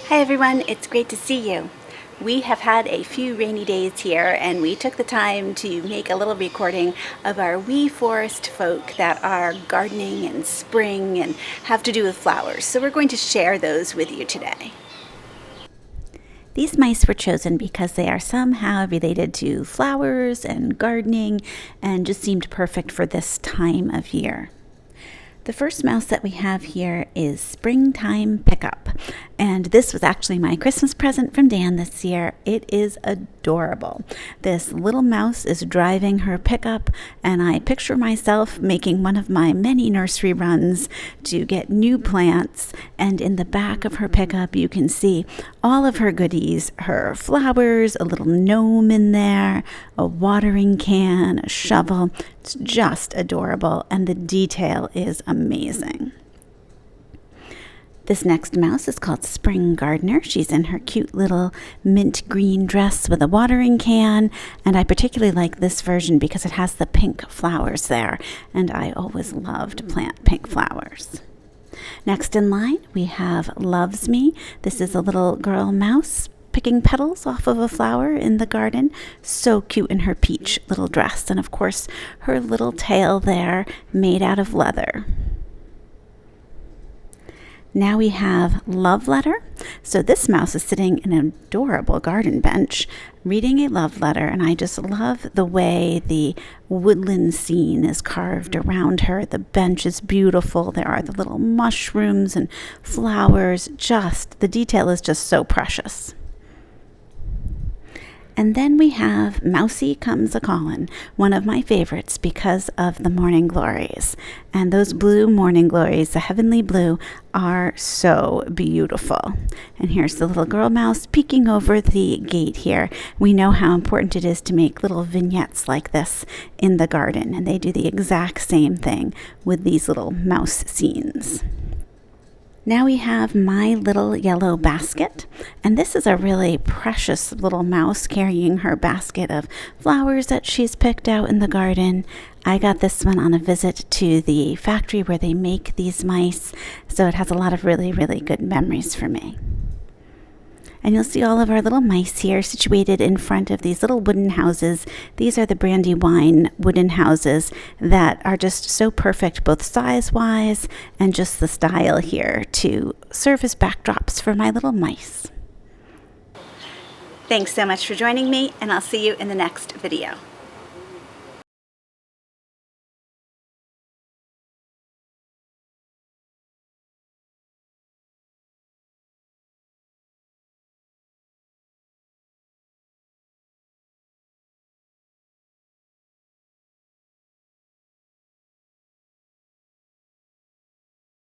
Hi everyone, it's great to see you. We have had a few rainy days here and we took the time to make a little recording of our wee forest folk that are gardening in spring and have to do with flowers. So we're going to share those with you today. These mice were chosen because they are somehow related to flowers and gardening and just seemed perfect for this time of year. The first mouse that we have here is Springtime Pickup, and this was actually my Christmas present from Dan this year. It is adorable. This little mouse is driving her pickup, and I picture myself making one of my many nursery runs to get new plants, and in the back of her pickup you can see all of her goodies, her flowers, a little gnome in there, a watering can, a shovel. It's just adorable, and the detail is amazing. This next mouse is called Spring Gardener. She's in her cute little mint green dress with a watering can, and I particularly like this version because it has the pink flowers there, and I always love to plant pink flowers. Next in line, we have Loves Me. This is a little girl mouse picking petals off of a flower in the garden. So cute in her peach little dress, and of course her little tail there made out of leather. Now we have Love Letter. So this mouse is sitting in an adorable garden bench reading a love letter, and I just love the way the woodland scene is carved around her. The bench is beautiful. There are the little mushrooms and flowers. Just the detail is just so precious. And then we have Mousie Comes A-Callin', one of my favorites because of the morning glories. And those blue morning glories, the heavenly blue, are so beautiful. And here's the little girl mouse peeking over the gate here. We know how important it is to make little vignettes like this in the garden, and they do the exact same thing with these little mouse scenes. Now we have My Little Yellow Basket, and this is a really precious little mouse carrying her basket of flowers that she's picked out in the garden. I got this one on a visit to the factory where they make these mice, so it has a lot of really, really good memories for me. And you'll see all of our little mice here situated in front of these little wooden houses. These are the Brandywine wooden houses that are just so perfect, both size-wise and just the style here, to serve as backdrops for my little mice. Thanks so much for joining me, and I'll see you in the next video.